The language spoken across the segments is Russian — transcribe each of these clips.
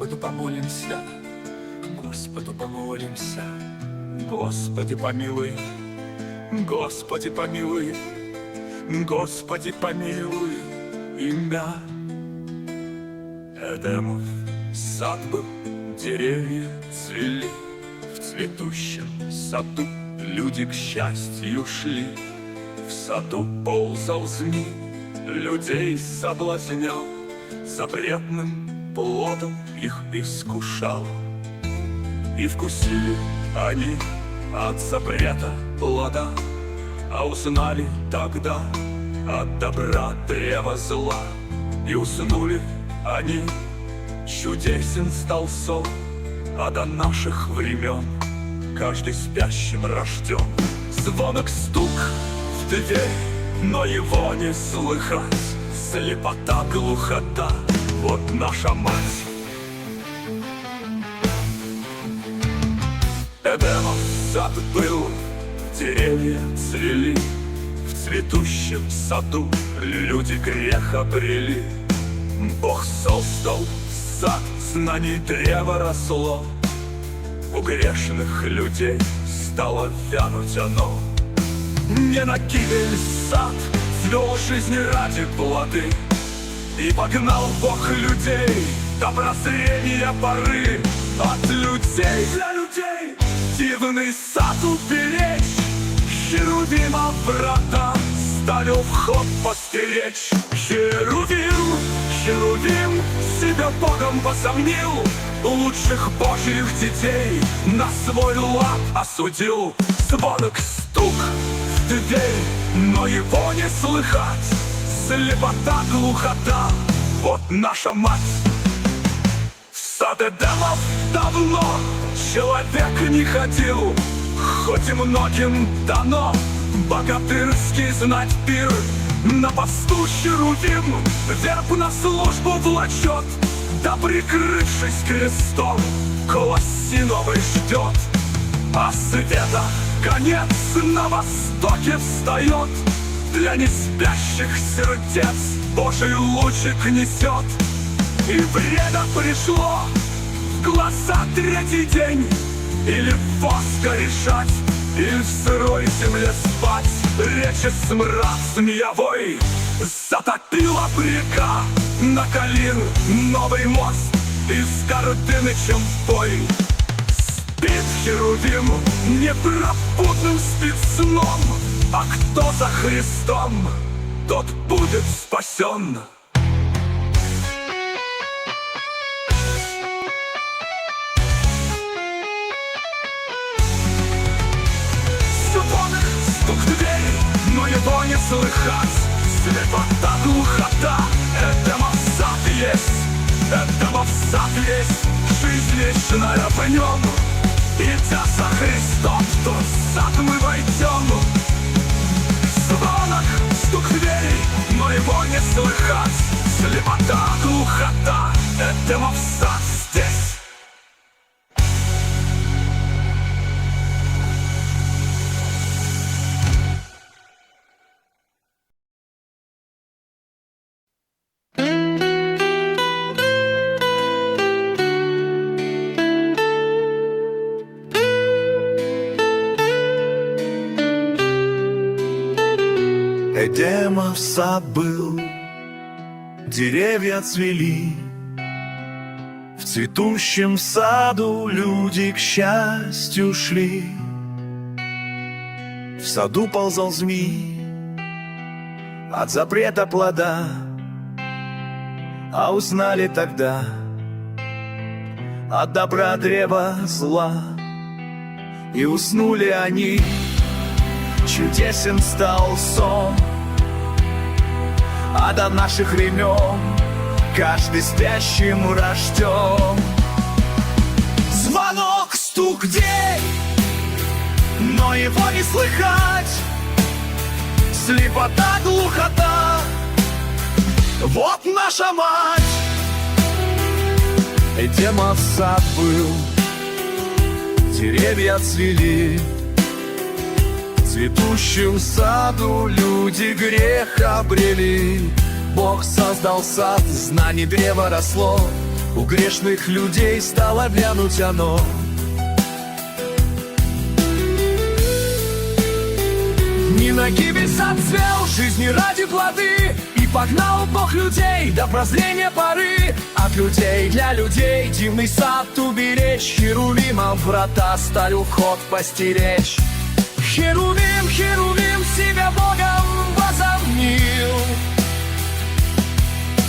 Господу помолимся, Господу помолимся. Господи помилуй, Господи помилуй, Господи помилуй. Имя Эдемов сад был, деревья цвели, в цветущем саду люди к счастью шли. В саду ползал змей, людей соблазнял, запретным плодом их искушал. И вкусили они от запрета плода, а узнали тогда от добра древа зла. И уснули они, чудесен стал сон, а до наших времен каждый спящим рожден. Звонок стук в дверь, но его не слыхать. Слепота, глухота, вот наша мать. Эдемов сад был, деревья цвели, в цветущем саду люди грех обрели. Бог создал сад, знаний древо росло, у грешных людей стало вянуть оно. Не на гибель сад свел жизни ради плоды, и погнал Бог людей до прозрения поры. От людей для людей дивный сад уберечь, херувима врата ставил вход постеречь. Херувим, херувим себя Богом возомнил, лучших божьих детей на свой лад осудил. Звонок стук в дверь, но его не слыхать. Слепота, глухота, вот наша мать. В сад Эдемов давно человек не ходил, хоть и многим дано богатырский знать пир. На посту херувим верб на службу влачет, да прикрывшись крестом к власти новой ждет. А света конец на востоке встает, для неспящих сердец Божий лучик несет. И время пришло, в глаза третий день, или воска решать, или в сырой земле спать. Речи смрад змеевой затопила река, на Калин новый мост из Гордынычем бой. Спит херувим непропутным спит сном, а кто за Христом, тот будет спасен. Звонок, стук в дверь, но его не слыхать. Слепота, глухота, Эдемов сад есть, Эдемов сад есть, жизнь вечная в нем. Идя за Христом, в тот сад мы войдем. Звонок, стук в дверь, но его не слыхать. Слепота, глухота, Эдемов сад здесь. Эдемов сад был, деревья цвели, в цветущем саду люди к счастью шли. В саду ползал змей от запрета плода, а узнали тогда от добра древа зла. И уснули они, чудесен стал сон, а до наших времен каждый спящим рожден. Звонок, стук в дверь, но его не слыхать. Слепота, глухота, вот наша мать. Эдемов сад был, деревья цвели, в цветущем саду люди грех обрели. Бог создал сад, знаний древо росло, У грешных людей стало вянуть оно. Ни на гибель зацвел жизни ради плоды, и погнал Бог людей до прозрения поры. От людей для людей дивный сад уберечь, херувимом врата стали вход постеречь. Херувим, херувим себя Богом возомнил,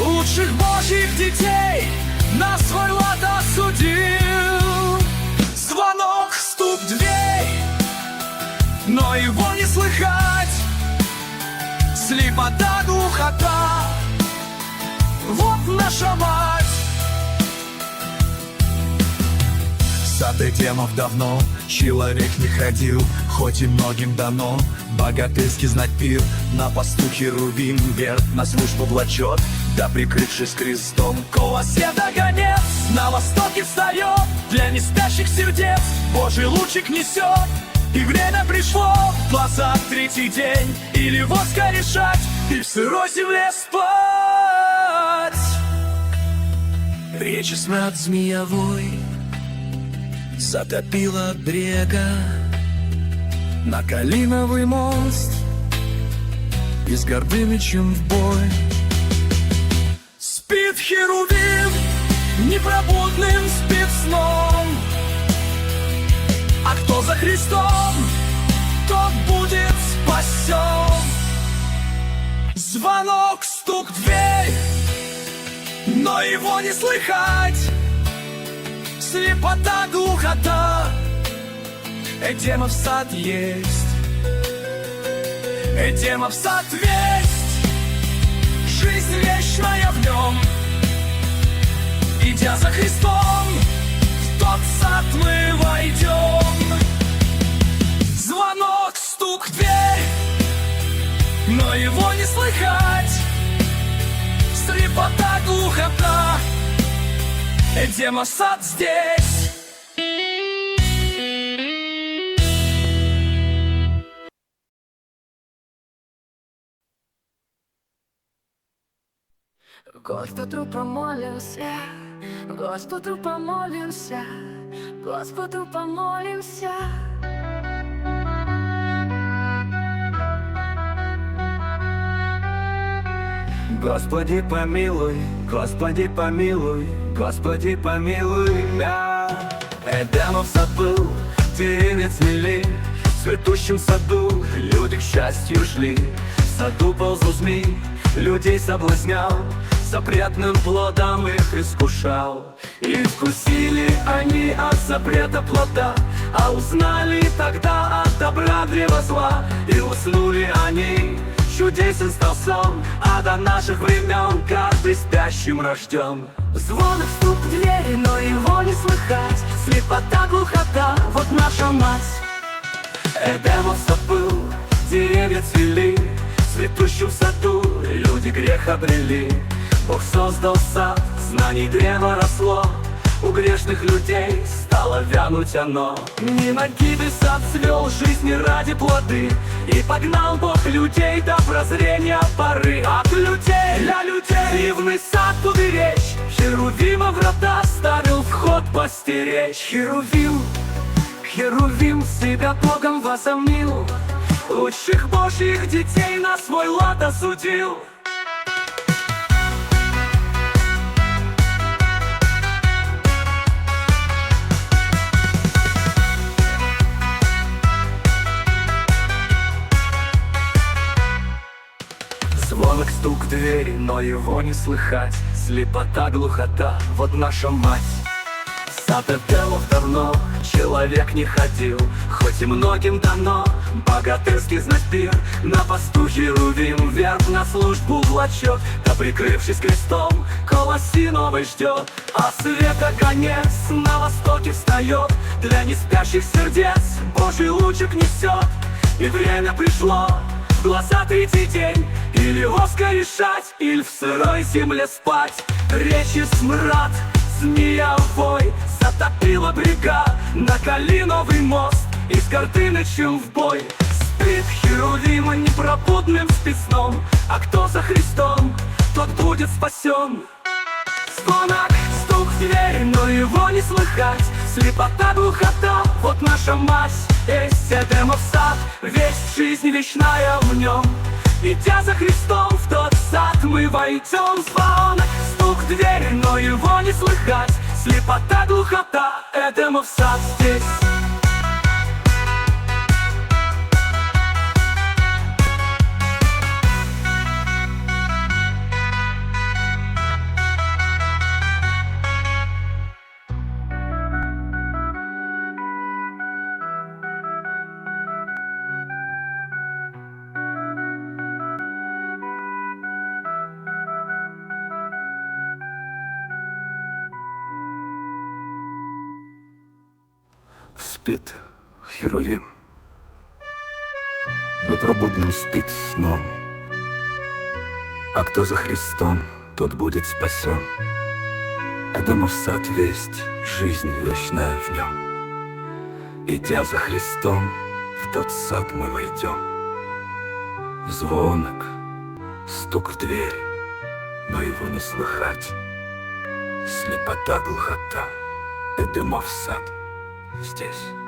лучших Божьих детей на свой лад осудил. Звонок, стук в дверь, но его не слыхать. Слепота, глухота, вот наша мать. В сад Эдемов давно человек не ходил, хоть и многим дано богатырский знать пир. На посту херувим вверх на службу влачет, да прикрывшись крестом, голос света гонец на востоке встает, для неспящих сердец Божий лучик несет. И время пришло, в глазах третий день, или воска решать, и в сырой земле спать. Речи смрад змеевой затопила от брега на Калиновый мост, и с Гордымичем в бой. Спит херувим непробудным спит сном, а кто за Христом, тот будет спасен. Звонок, стук в дверь, но его не слыхать. Слепота, глухота, Эдемов сад есть. Эдемов сад весть, жизнь вечная в нем. Идя за Христом, в тот сад мы войдем. Звонок, стук в дверь, но его не слыхать. Слепота, глухота, Эдемов сад здесь. Господу помолимся, Господу помолимся, Господу помолимся. Господи помилуй, Господи помилуй, Господи помилуй меня. Эдемов сад был, деревья цвели, в цветущем саду люди к счастью шли. В саду ползал змей, людей соблазнял, запретным плодом их искушал. И вкусили они от запрета плода, а узнали тогда от добра древа зла. И уснули они, чудесен стал сон, а до наших времен каждый спящим рожден. Звонок, стук в двери, но его не слыхать. Слепота, глухота, вот наша мать. Эдемов сад был, деревья цвели, в цветущем саду люди грех обрели. Бог создал сад, знаний древо росло, у грешных людей стало вянуть оно. Не на гибель сад свел жизни ради плоды, и погнал Бог людей до прозрения поры. От людей для людей дивный сад уберечь, херувима врата ставил вход постеречь. Херувим, херувим себя Богом возомнил, лучших Божьих детей на свой лад осудил. Звонок, стук в двери, но его не слыхать. Слепота, глухота, вот наша мать. В сад Эдемов давно человек не ходил, хоть и многим дано богатырский знать пир. На посту херувим вверх на службу влачет, да прикрывшись крестом, колоси новый ждет. А света конец на востоке встает, для неспящих сердец Божий лучик несет. И время пришло, в глаза третий день, или воска решать, или в сырой земле спать. Речи смрад змеевой затопила брега на Калиновый мост, и с Гордымичем в бой. Спит херувима непробудным спит сном, а кто за Христом, тот будет спасен. Звонок, стук в дверь, но его не слыхать. Слепота, глухота, вот наша мать. Есть Эдемов сад, весть жизнь вечная в нем. Идя за Христом в тот сад, мы войдем. Звонок, стук в дверь, но его не слыхать. Слепота, глухота, Эдемов сад здесь. Спит Херувим, беспробудным спит сном. А кто за Христом, тот будет спасен. Эдемов сад весть, жизнь вечная в нем. Идя за Христом, в тот сад мы войдем. Звонок, стук в дверь, но его не слыхать. Слепота, глухота, Эдемов сад здесь.